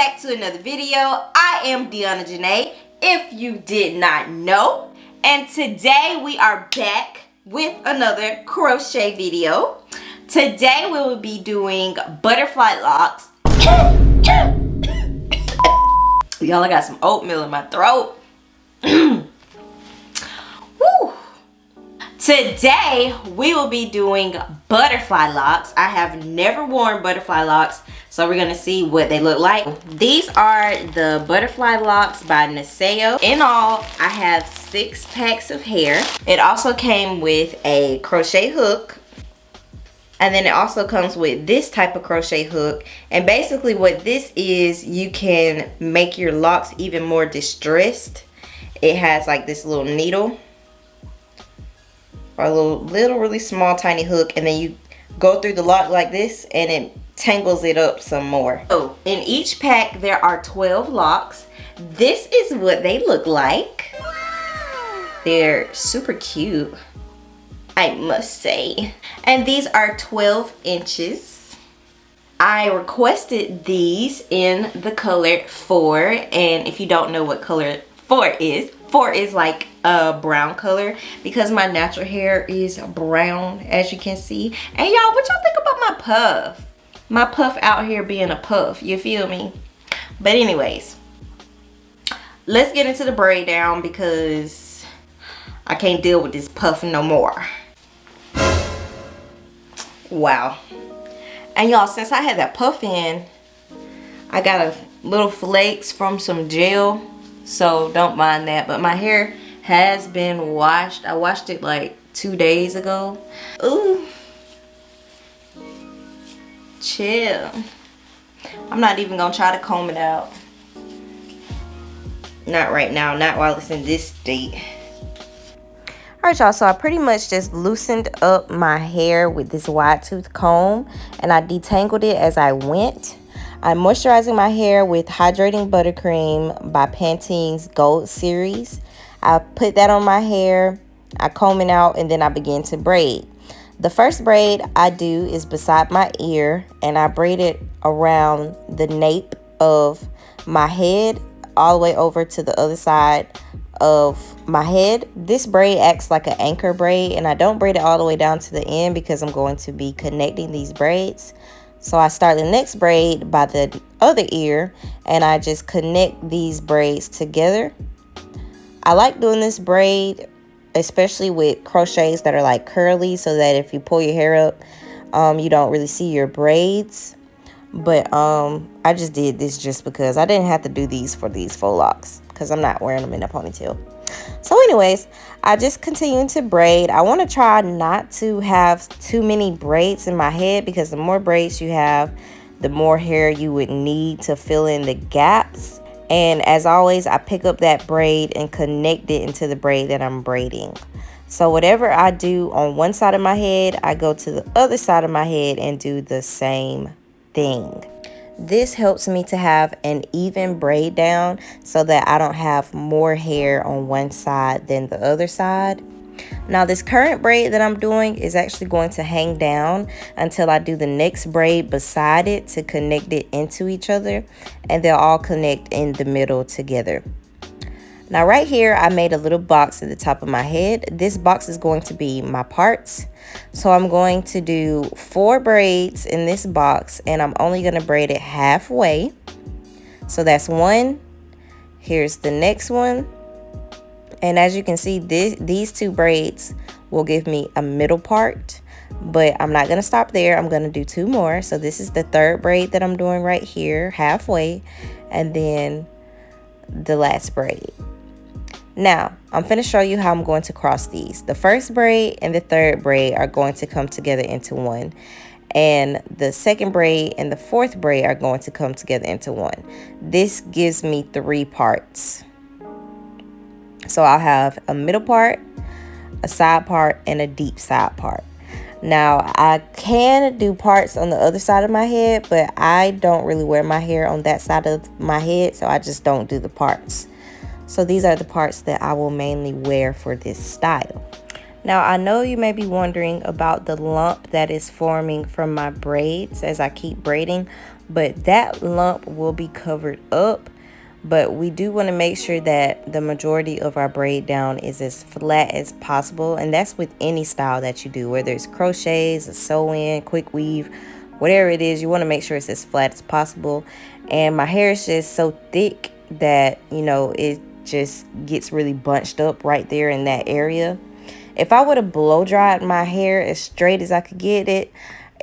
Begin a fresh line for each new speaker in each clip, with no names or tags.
back to another video. I am Deaunna Jonae, if you did not know. And today we are back with another crochet video. Today we will be doing butterfly locks. Y'all, I got some oatmeal in my throat. Woo. Today we will be doing butterfly locks. I have never worn butterfly locks, so we're gonna see what they look like. These are the butterfly locks by Niseyo. In all, I have 6 packs of hair. It also came with a crochet hook, and then it also comes with this type of crochet hook. And basically what this is, you can make your locks even more distressed. It has like this little needle or a little really small tiny hook, and then you go through the lock like this and it tangles it up some more. So in each pack there are 12 locks. This is what they look like. They're super cute, I must say. And these are 12 inches. I requested these in the color 4, and if you don't know what color 4 is like a brown color, because my natural hair is brown, as you can see. And y'all, what y'all think about my puff? My puff out here being a puff, you feel me? But anyways, let's get into the braid down because I can't deal with this puff no more. Wow. And y'all, since I had that puff in, I got a little flakes from some gel, so don't mind that. But my hair has been washed. I washed it like 2 days ago. Ooh, chill. I'm not even gonna try to comb it out. Not right now, not while it's in this state. Alright y'all, so I pretty much just loosened up my hair with this wide tooth comb, and I detangled it as I went. I'm moisturizing my hair with Hydrating Buttercream by Pantene's Gold Series. I put that on my hair, I comb it out, and then I begin to braid. The first braid I do is beside my ear, and I braid it around the nape of my head all the way over to the other side of my head. This braid acts like an anchor braid, and I don't braid it all the way down to the end because I'm going to be connecting these braids. So I start the next braid by the other ear, and I just connect these braids together. I like doing this braid, especially with crochets that are like curly, so that if you pull your hair up, you don't really see your braids. But I just did this just because I didn't have to do these for these faux locks, because I'm not wearing them in a ponytail. So anyways, I just continue to braid. I want to try not to have too many braids in my head, because the more braids you have, the more hair you would need to fill in the gaps. And as always, I pick up that braid and connect it into the braid that I'm braiding. So whatever I do on one side of my head, I go to the other side of my head and do the same thing. This helps me to have an even braid down so that I don't have more hair on one side than the other side. Now this current braid that I'm doing is actually going to hang down until I do the next braid beside it to connect it into each other, and they'll all connect in the middle together. Now right here, I made a little box at the top of my head. This box is going to be my parts. So I'm going to do 4 braids in this box, and I'm only going to braid it halfway. So that's 1. Here's the next one. And as you can see, these 2 braids will give me a middle part, but I'm not going to stop there. I'm going to do 2 more. So this is the 3rd braid that I'm doing right here, halfway, and then the last braid. Now, I'm going to show you how I'm going to cross these. The first braid and the 3rd braid are going to come together into one. And the 2nd braid and the 4th braid are going to come together into one. This gives me 3 parts. So I'll have a middle part, a side part, and a deep side part. Now, I can do parts on the other side of my head, but I don't really wear my hair on that side of my head, so I just don't do the parts. So these are the parts that I will mainly wear for this style. Now, I know you may be wondering about the lump that is forming from my braids as I keep braiding, but that lump will be covered up. But we do want to make sure that the majority of our braid down is as flat as possible, and that's with any style that you do, whether it's crochets, a sew-in, quick weave, whatever it is. You want to make sure it's as flat as possible. And my hair is just so thick that, you know, it just gets really bunched up right there in that area. If I would have blow dried my hair as straight as I could get it,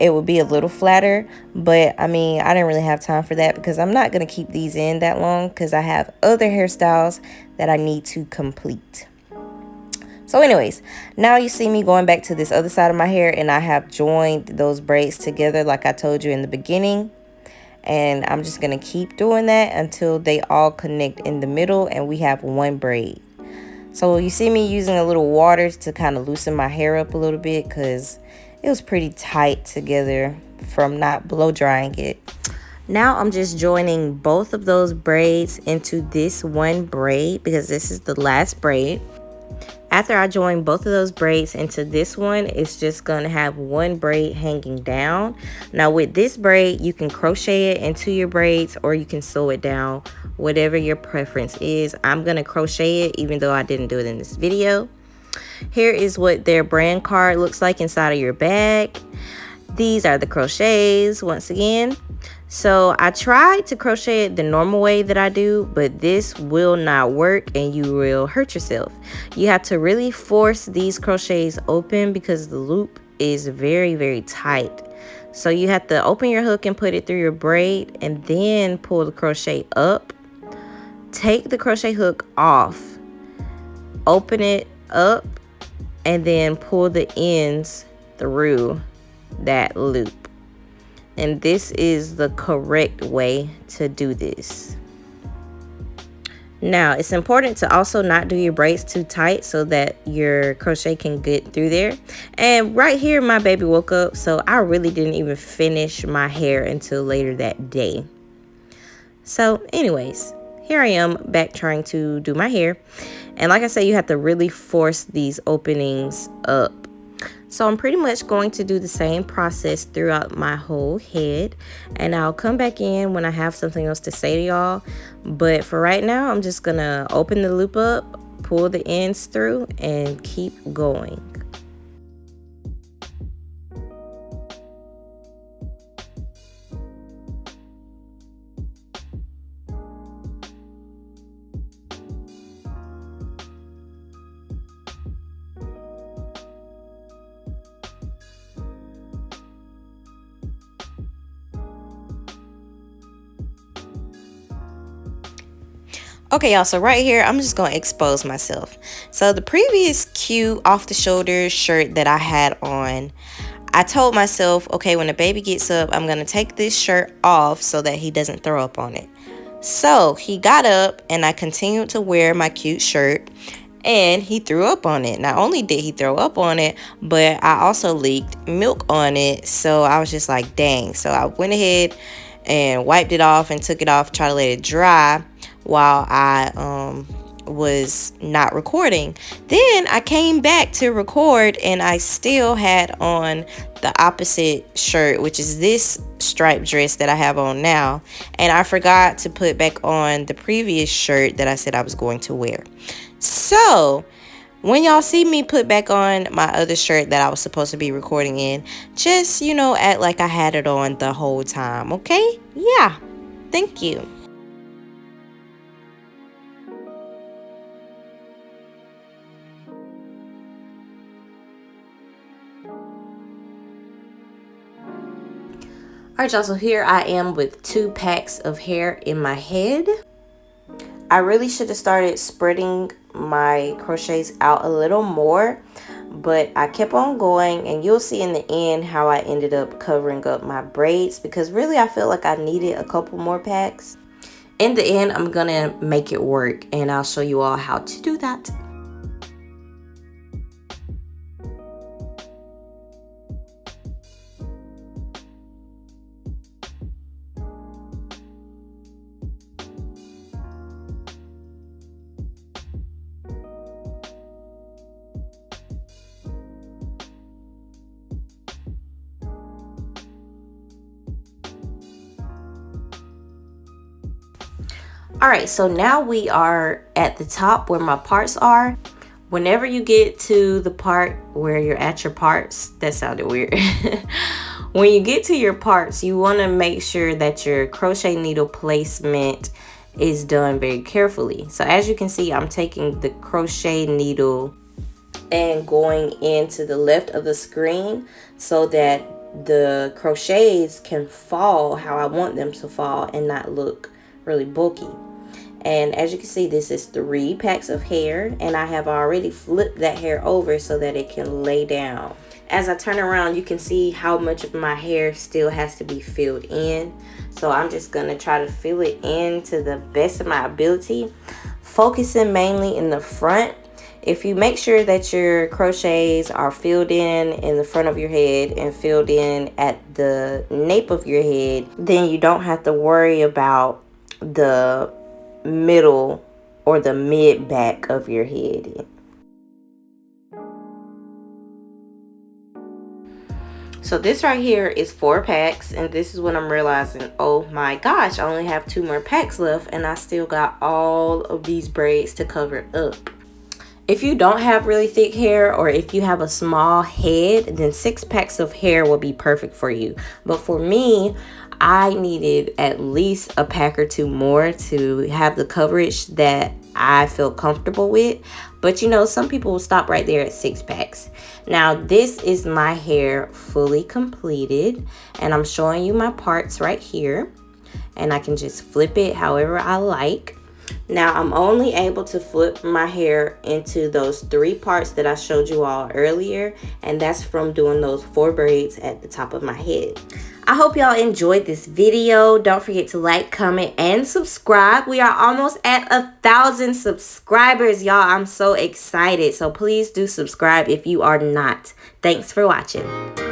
it would be a little flatter. But I mean, I didn't really have time for that because I'm not going to keep these in that long because I have other hairstyles that I need to complete. So anyways, now you see me going back to this other side of my hair, and I have joined those braids together like I told you in the beginning. And I'm just going to keep doing that until they all connect in the middle and we have one braid. So you see me using a little water to kind of loosen my hair up a little bit because it was pretty tight together from not blow drying it. Now I'm just joining both of those braids into this one braid because this is the last braid. After I join both of those braids into this one, it's just going to have one braid hanging down. Now with this braid, you can crochet it into your braids or you can sew it down, whatever your preference is. I'm going to crochet it even though I didn't do it in this video. Here is what their brand card looks like inside of your bag. These are the crochets once again. So I tried to crochet it the normal way that I do, but this will not work and you will hurt yourself. You have to really force these crochets open because the loop is very, very tight. So you have to open your hook and put it through your braid and then pull the crochet up. Take the crochet hook off, open it up, and then pull the ends through that loop. And this is the correct way to do this. Now, it's important to also not do your braids too tight so that your crochet can get through there. And right here, my baby woke up, so I really didn't even finish my hair until later that day. So anyways, here I am back trying to do my hair. And like I said, you have to really force these openings up. So I'm pretty much going to do the same process throughout my whole head, and I'll come back in when I have something else to say to y'all. But for right now, I'm just gonna open the loop up, pull the ends through, and keep going. Okay, y'all, so right here, I'm just going to expose myself. So the previous cute off-the-shoulder shirt that I had on, I told myself, okay, when the baby gets up, I'm going to take this shirt off so that he doesn't throw up on it. So he got up and I continued to wear my cute shirt and he threw up on it. Not only did he throw up on it, but I also leaked milk on it. So I was just like, dang. So I went ahead and wiped it off and took it off, tried to let it dry while I was not recording. Then I came back to record and I still had on the opposite shirt, which is this striped dress that I have on now, and I forgot to put back on the previous shirt that I said I was going to wear. So when y'all see me put back on my other shirt that I was supposed to be recording in, just, you know, act like I had it on the whole time, okay? Yeah, thank you. Alright, y'all, so here I am with 2 packs of hair in my head. I really should have started spreading my crochets out a little more, but I kept on going, and you'll see in the end how I ended up covering up my braids because really I felt like I needed a couple more packs. In the end, I'm gonna make it work, and I'll show you all how to do that. All right, so now we are at the top where my parts are. Whenever you get to the part where you're at your parts, that sounded weird. When you get to your parts, you want to make sure that your crochet needle placement is done very carefully. So as you can see, I'm taking the crochet needle and going into the left of the screen so that the crochets can fall how I want them to fall and not look really bulky. And as you can see, this is 3 packs of hair, and I have already flipped that hair over so that it can lay down. As I turn around, you can see how much of my hair still has to be filled in. So I'm just gonna try to fill it in to the best of my ability, focusing mainly in the front. If you make sure that your crochets are filled in the front of your head and filled in at the nape of your head, then you don't have to worry about the middle or the mid back of your head. So this right here is 4 packs, and this is when I'm realizing, oh my gosh, I only have 2 more packs left and I still got all of these braids to cover it up. If you don't have really thick hair, or if you have a small head, then 6 packs of hair will be perfect for you. But for me, I needed at least a pack or 2 more to have the coverage that I feel comfortable with. But you know, some people will stop right there at 6 packs. Now this is my hair fully completed, and I'm showing you my parts right here, and I can just flip it however I like. Now I'm only able to flip my hair into those 3 parts that I showed you all earlier, and that's from doing those 4 braids at the top of my head. I hope y'all enjoyed this video. Don't forget to like, comment, and subscribe. We are almost at 1,000 subscribers, y'all. I'm so excited. So please do subscribe if you are not. Thanks for watching.